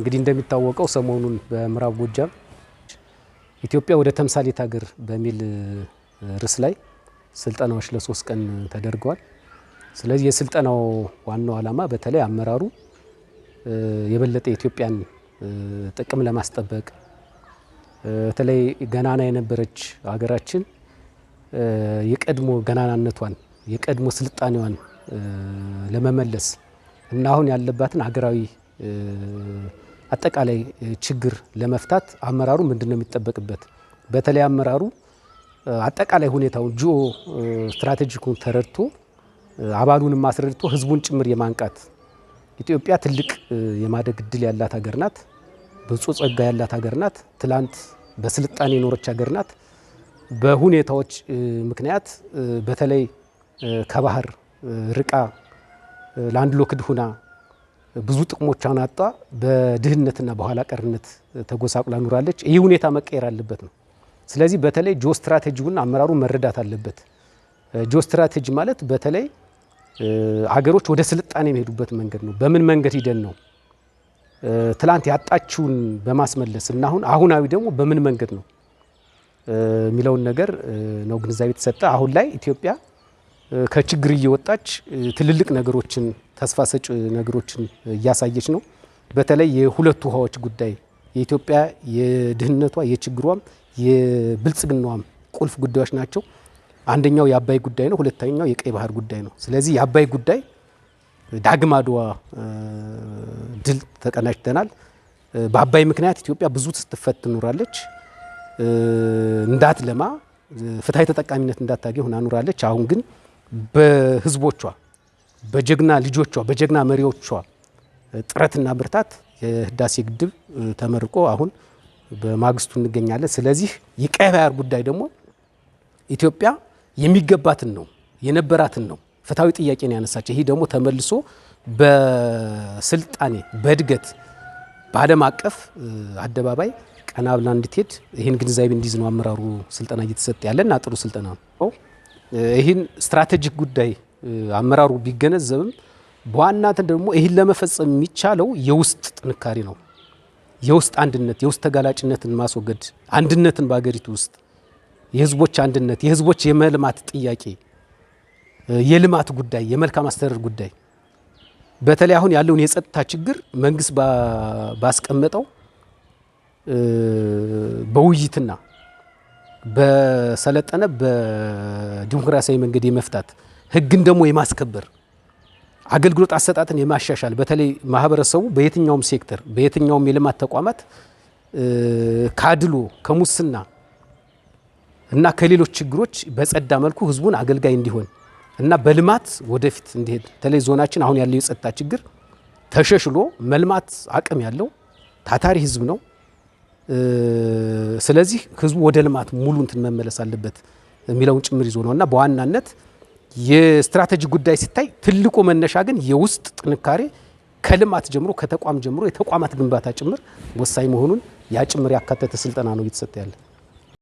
እንግዲህ እንደሚታወቀው ሰሞኑን በምዕራብ ጎጃም ኢትዮጵያ ወደ ተምሳሌት ሀገር በሚል ርዕስ ላይ ስልጠናዎች ለ3 ቀን ተደርገዋል። ስለዚህ የስልጠናው ዋናው ዓላማ በተለይ አመራሩ የበለጠ የኢትዮጵያን ጥቅም ለማስጠበቅ በተለይ ገናና የነበረች ሀገራችን የቀድሞ ገናናነቷን የቀድሞ ስልጣኔዋን ለመመለስ እና አሁን ያለባትን ሀገራዊ አጠቃላይ ችግር ለመፍታት አመራሩ ምንድነው የሚጠበቅበት? በተለይ አመራሩ አጠቃላይ ሁኔታውን ጂኦ ስትራቴጂኩን ተረድቶ አባሉንም አስረድቶ ህዝቡን ጭምር የማንቃት ኢትዮጵያ ትልቅ የማደግ እድል ያላት ሀገር ናት። ብዙ ጸጋ ያላት ሀገር ናት። ትላንት በስልጣኔ የኖረች ሀገር ናት። በሁኔታዎች ምክንያት በተለይ ከባህር ርቃ ላንድ ሎክድ ሁና ብዙ ጥቅሞቿን አጣ በድህነትና በኋላ ቀርነት ተጎሳቁላ ኑራለች። ይህ ሁኔታ መቀየር አለበት ነው። ስለዚህ በተለይ ጂኦ ስትራቴጂውን አመራሩ መረዳት አለበት። ጂኦ ስትራቴጂ ማለት በተለይ ሀገሮች ወደ ስልጣኔ የሚሄዱበት መንገድ ነው። በምን መንገድ ሂደን ነው ትላንት ያጣችውን በማስመለስ እና አሁናዊ ደግሞ በምን መንገድ ነው የሚለውን ነገር ነው ግንዛቤ የተሰጠ። አሁን ላይ ኢትዮጵያ ከችግር እየወጣች ትልልቅ ነገሮችን ተስፋ ሰጪ ነገሮችን እያሳየች ነው። በተለይ የሁለቱ ውሃዎች ጉዳይ የኢትዮጵያ የድህነቷ የችግሯም የብልጽግናዋም ቁልፍ ጉዳዮች ናቸው። አንደኛው የአባይ ጉዳይ ነው። ሁለተኛው የቀይ ባህር ጉዳይ ነው። ስለዚህ የአባይ ጉዳይ ዳግም አድዋ ድል ተቀናጅተናል። በአባይ ምክንያት ኢትዮጵያ ብዙ ስትፈትን ኖራለች። እንዳትለማ ፍትሃዊ ተጠቃሚነት እንዳታገኝ ሆና ኖራለች። አሁን ግን በህዝቦቿ በጀግና ልጆቿ በጀግና መሪዎቿ ጥረትና ብርታት የህዳሴ ግድብ ተመርቆ አሁን በማግስቱ እንገኛለን። ስለዚህ የቀይ ባህር ጉዳይ ደግሞ ኢትዮጵያ የሚገባትን ነው የነበራትን ነው ፍትሃዊ ጥያቄ ነው ያነሳቸው። ይሄ ደግሞ ተመልሶ በስልጣኔ በእድገት በዓለም አቀፍ አደባባይ ቀና ብላ እንድትሄድ ይህን ግንዛቤ እንዲይዝ ነው አመራሩ ስልጠና እየተሰጠ ያለና ጥሩ ስልጠና ነው። ይህን ስትራቴጂክ ጉዳይ አመራሩ ቢገነዘብም በዋናነት ደግሞ ይህን ለመፈጸም የሚቻለው የውስጥ ጥንካሬ ነው። የውስጥ አንድነት፣ የውስጥ ተጋላጭነትን ማስወገድ፣ አንድነትን በሀገሪቱ ውስጥ የህዝቦች አንድነት፣ የህዝቦች የመልማት ጥያቄ፣ የልማት ጉዳይ፣ የመልካም አስተዳደር ጉዳይ በተለይ አሁን ያለውን የጸጥታ ችግር መንግስት ባስቀመጠው በውይይትና በሰለጠነ በዲሞክራሲያዊ መንገድ የመፍታት ህግን ደግሞ የማስከበር አገልግሎት አሰጣጥን የማሻሻል በተለይ ማህበረሰቡ በየትኛውም ሴክተር በየትኛውም የልማት ተቋማት ካድሎ ከሙስና እና ከሌሎች ችግሮች በጸዳ መልኩ ህዝቡን አገልጋይ እንዲሆን እና በልማት ወደፊት እንዲሄድ በተለይ ዞናችን አሁን ያለው የጸጥታ ችግር ተሸሽሎ መልማት አቅም ያለው ታታሪ ህዝብ ነው። ስለዚህ ህዝቡ ወደ ልማት ሙሉ እንትን መመለስ አለበት የሚለውን ጭምር ይዞ ነውና በዋናነት የስትራቴጂ ጉዳይ ሲታይ ትልቁ መነሻ ግን የውስጥ ጥንካሬ ከልማት ጀምሮ ከተቋም ጀምሮ የተቋማት ግንባታ ጭምር ወሳኝ መሆኑን ያ ጭምር ያካተተ ስልጠና ነው እየተሰጠ ያለ።